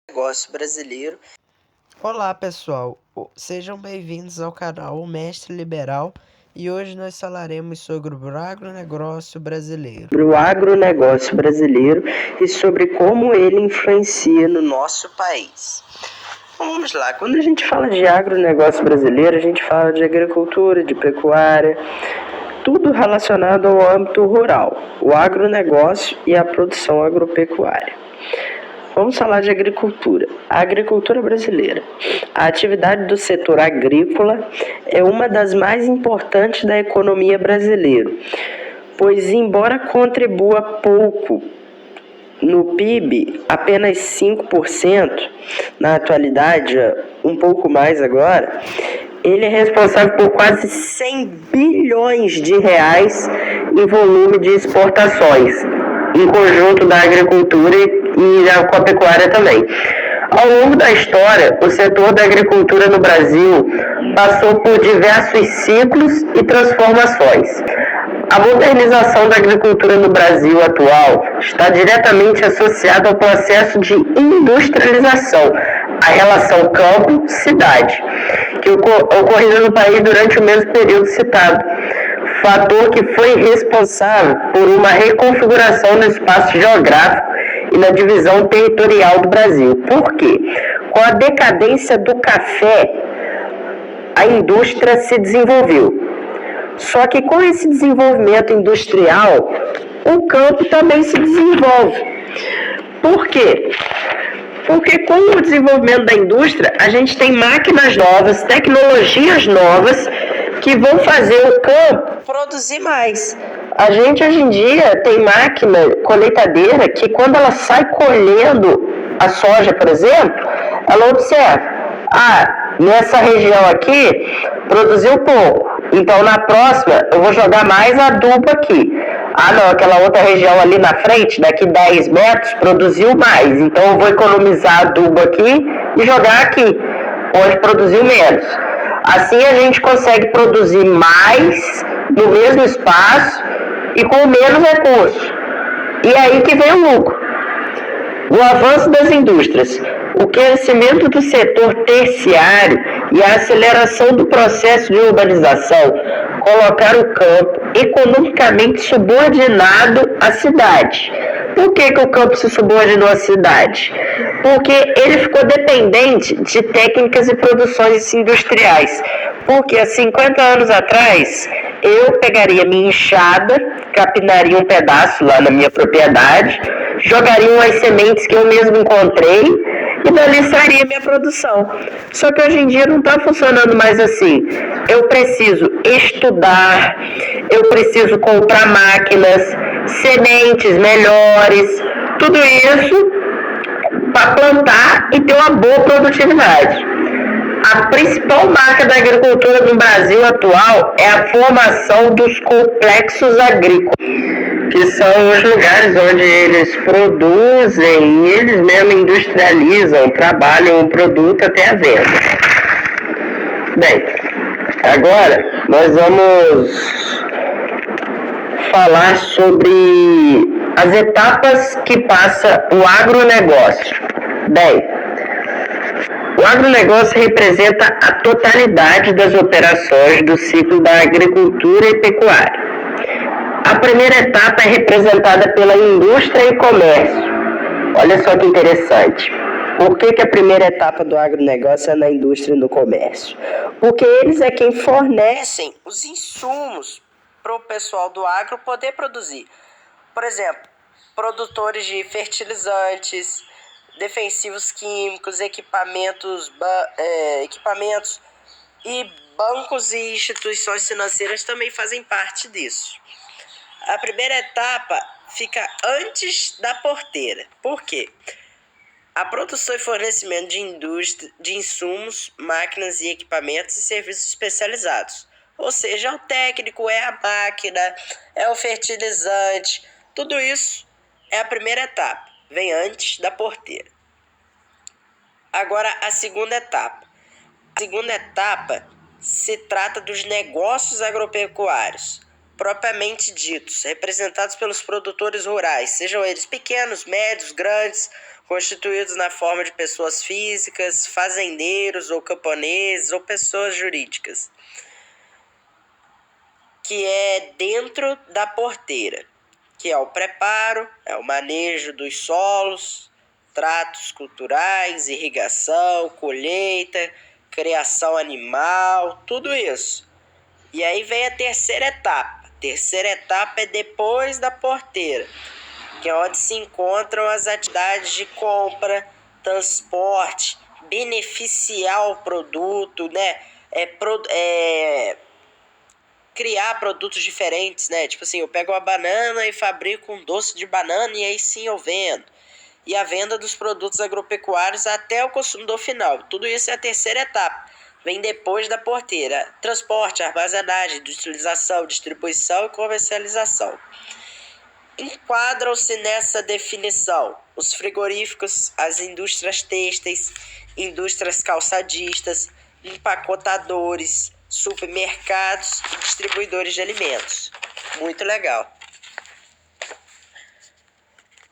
Negócio brasileiro. Olá pessoal, sejam bem-vindos ao canal O Mestre Liberal e hoje nós falaremos sobre o agronegócio brasileiro. Sobre o agronegócio brasileiro e sobre como ele influencia no nosso país. Então, vamos lá, quando a gente fala de agronegócio brasileiro, a gente fala de agricultura, de pecuária, tudo relacionado ao âmbito rural, o agronegócio e a produção agropecuária. Vamos falar de agricultura. A agricultura brasileira. A atividade do setor agrícola é uma das mais importantes da economia brasileira, pois, embora contribua pouco no PIB, apenas 5%, na atualidade, um pouco mais agora, ele é responsável por quase 100 bilhões de reais em volume de exportações, em conjunto da agricultura e com a pecuária também. Ao longo da história, o setor da agricultura no Brasil passou por diversos ciclos e transformações. A modernização da agricultura no Brasil atual está diretamente associada ao processo de industrialização, a relação campo-cidade, que ocorreu no país durante o mesmo período citado, fator que foi responsável por uma reconfiguração no espaço geográfico e na divisão territorial do Brasil. Por quê? Com a decadência do café, a indústria se desenvolveu. Só que com esse desenvolvimento industrial, o campo também se desenvolve. Por quê? Porque com o desenvolvimento da indústria, a gente tem máquinas novas, tecnologias novas, que vão fazer o campo produzir mais. A gente hoje em dia tem máquina colheitadeira que quando ela sai colhendo a soja, por exemplo, ela observa, nessa região aqui produziu pouco, então na próxima eu vou jogar mais adubo aqui. Não, aquela outra região ali na frente, daqui 10 metros, produziu mais, então eu vou economizar adubo aqui e jogar aqui, onde produziu menos. Assim a gente consegue produzir mais no mesmo espaço e com menos recursos. E aí que vem o lucro. O avanço das indústrias, o crescimento do setor terciário e a aceleração do processo de urbanização colocaram o campo economicamente subordinado à cidade. Por que o campo se subordinou à cidade? Porque ele ficou dependente de técnicas e produções industriais. Porque há 50 anos atrás, eu pegaria minha enxada, capinaria um pedaço lá na minha propriedade, jogaria umas sementes que eu mesmo encontrei e dali sairia minha produção. Só que hoje em dia não está funcionando mais assim. Eu preciso estudar, eu preciso comprar máquinas, sementes melhores, tudo isso para plantar e ter uma boa produtividade. A principal marca da agricultura no Brasil atual é a formação dos complexos agrícolas, que são os lugares onde eles produzem e eles mesmos industrializam, trabalham o produto até a venda. Bem, agora nós vamos falar sobre as etapas que passa o agronegócio. Bem, o agronegócio representa a totalidade das operações do ciclo da agricultura e pecuária. A primeira etapa é representada pela indústria e comércio. Olha só que interessante. Por que a primeira etapa do agronegócio é na indústria e no comércio? Porque eles é quem fornecem os insumos para o pessoal do agro poder produzir. Por exemplo, produtores de fertilizantes, defensivos químicos, equipamentos e bancos e instituições financeiras também fazem parte disso. A primeira etapa fica antes da porteira. Por quê? A produção e fornecimento de insumos, máquinas e equipamentos e serviços especializados. Ou seja, é o técnico, é a máquina, é o fertilizante. Tudo isso é a primeira etapa. Vem antes da porteira. Agora, a segunda etapa. A segunda etapa se trata dos negócios agropecuários, propriamente ditos, representados pelos produtores rurais, sejam eles pequenos, médios, grandes, constituídos na forma de pessoas físicas, fazendeiros ou camponeses ou pessoas jurídicas, que é dentro da porteira, que é o preparo, é o manejo dos solos, tratos culturais, irrigação, colheita, criação animal, tudo isso. E aí vem a terceira etapa. A terceira etapa é depois da porteira, que é onde se encontram as atividades de compra, transporte, beneficiar o produto, né? Criar produtos diferentes, né? Tipo assim, eu pego uma banana e fabrico um doce de banana e aí sim eu vendo. E a venda dos produtos agropecuários até o consumidor final. Tudo isso é a terceira etapa. Vem depois da porteira. Transporte, armazenagem, industrialização, distribuição e comercialização. Enquadram-se nessa definição os frigoríficos, as indústrias têxteis, indústrias calçadistas, empacotadores, supermercados e distribuidores de alimentos. Muito legal.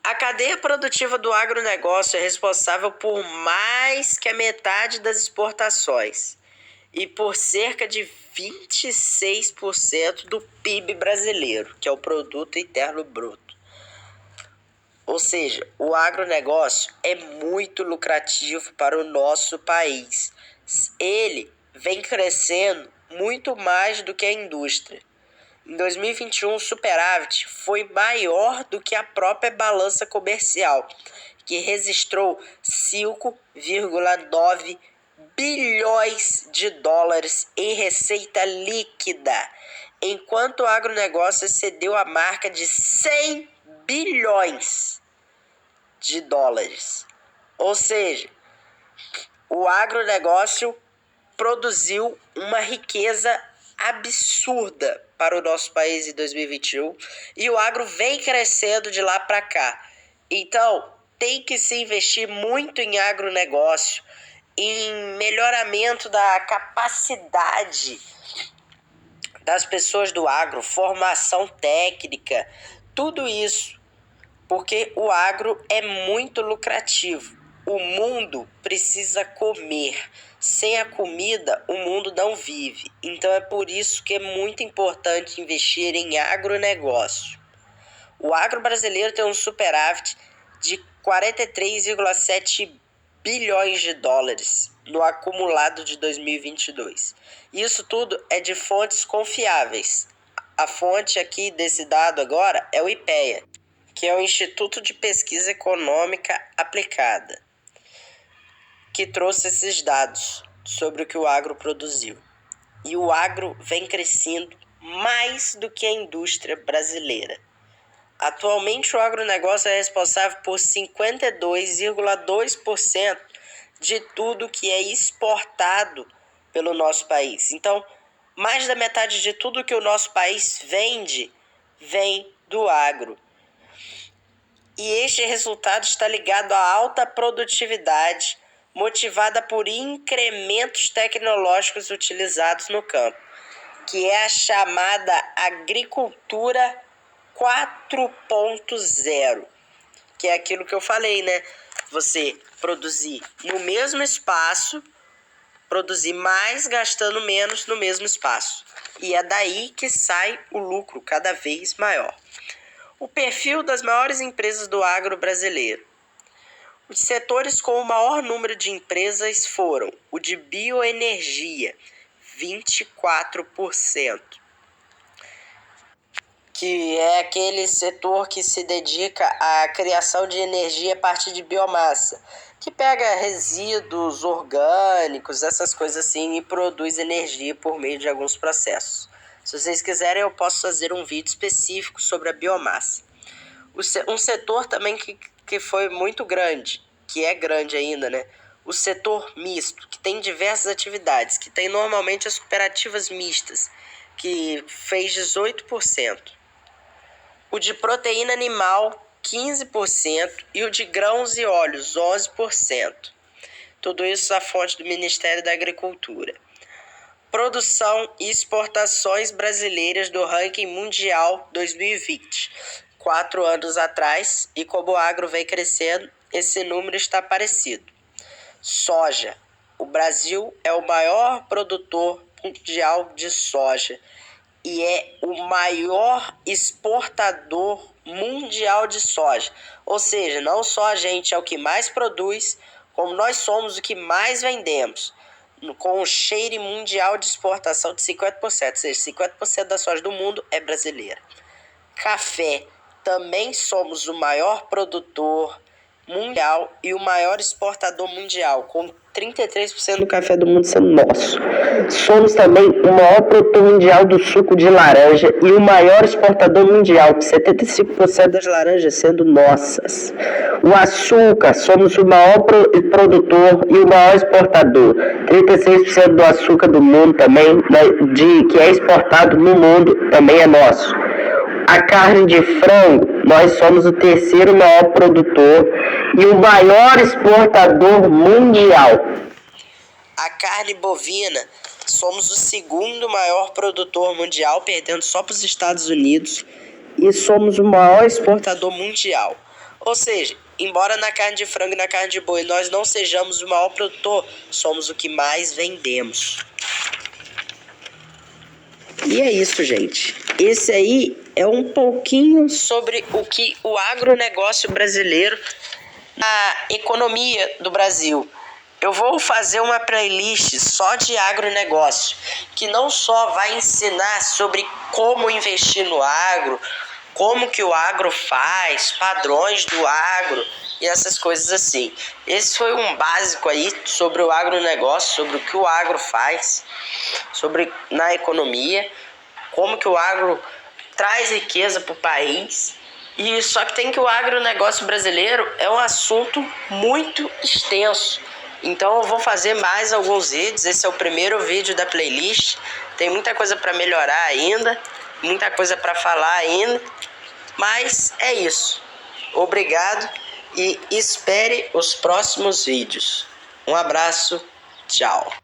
A cadeia produtiva do agronegócio é responsável por mais que a metade das exportações e por cerca de 26% do PIB brasileiro, que é o Produto Interno Bruto. Ou seja, o agronegócio é muito lucrativo para o nosso país. Ele vem crescendo muito mais do que a indústria. Em 2021, o superávit foi maior do que a própria balança comercial, que registrou 5,9 bilhões de dólares em receita líquida, enquanto o agronegócio excedeu a marca de 100 bilhões de dólares. Ou seja, o agronegócio produziu uma riqueza absurda para o nosso país em 2021 e o agro vem crescendo de lá para cá. Então, tem que se investir muito em agronegócio, em melhoramento da capacidade das pessoas do agro, formação técnica, tudo isso, porque o agro é muito lucrativo. O mundo precisa comer. Sem a comida, o mundo não vive. Então é por isso que é muito importante investir em agronegócio. O agro brasileiro tem um superávit de 43,7 bilhões de dólares no acumulado de 2022. Isso tudo é de fontes confiáveis. A fonte aqui desse dado agora é o IPEA, que é o Instituto de Pesquisa Econômica Aplicada, que trouxe esses dados sobre o que o agro produziu. E o agro vem crescendo mais do que a indústria brasileira. Atualmente, o agronegócio é responsável por 52,2% de tudo que é exportado pelo nosso país. Então, mais da metade de tudo que o nosso país vende, vem do agro. E este resultado está ligado à alta produtividade, motivada por incrementos tecnológicos utilizados no campo, que é a chamada agricultura 4.0, que é aquilo que eu falei, né? Você produzir no mesmo espaço, produzir mais gastando menos no mesmo espaço. E é daí que sai o lucro cada vez maior. O perfil das maiores empresas do agro brasileiro. Os setores com o maior número de empresas foram o de bioenergia, 24%, que é aquele setor que se dedica à criação de energia a partir de biomassa, que pega resíduos orgânicos, essas coisas assim, e produz energia por meio de alguns processos. Se vocês quiserem, eu posso fazer um vídeo específico sobre a biomassa. Um setor também que foi muito grande, que é grande ainda, né? O setor misto, que tem diversas atividades, que tem normalmente as cooperativas mistas, que fez 18%. O de proteína animal, 15%, e o de grãos e óleos, 11%. Tudo isso a fonte do Ministério da Agricultura. Produção e exportações brasileiras do ranking mundial 2020. 4 anos atrás, e como o agro vem crescendo, esse número está parecido. Soja. O Brasil é o maior produtor mundial de soja e é o maior exportador mundial de soja. Ou seja, não só a gente é o que mais produz, como nós somos o que mais vendemos, com um share mundial de exportação de 50%, ou seja, 50% da soja do mundo é brasileira. Café, também somos o maior produtor mundial e o maior exportador mundial, com 33% do café do mundo sendo nosso. Somos também o maior produtor mundial do suco de laranja e o maior exportador mundial, com 75% das laranjas sendo nossas. O açúcar, somos o maior produtor e o maior exportador. 36% do açúcar do mundo também, que é exportado no mundo, também é nosso. A carne de frango, nós somos o terceiro maior produtor e o maior exportador mundial. A carne bovina, somos o segundo maior produtor mundial, perdendo só para os Estados Unidos, e somos o maior exportador mundial. Ou seja, embora na carne de frango e na carne de boi nós não sejamos o maior produtor, somos o que mais vendemos. E é isso, gente. Esse aí é um pouquinho sobre o que o agronegócio brasileiro, a economia do Brasil. Eu vou fazer uma playlist só de agronegócio, que não só vai ensinar sobre como investir no agro, como que o agro faz, padrões do agro e essas coisas assim. Esse foi um básico aí sobre o agronegócio, sobre o que o agro faz, sobre na economia, como que o agro traz riqueza para o país. E só que tem que o agronegócio brasileiro é um assunto muito extenso. Então eu vou fazer mais alguns vídeos. Esse é o primeiro vídeo da playlist. Tem muita coisa para melhorar ainda, muita coisa para falar ainda. Mas é isso. Obrigado e espere os próximos vídeos. Um abraço, tchau.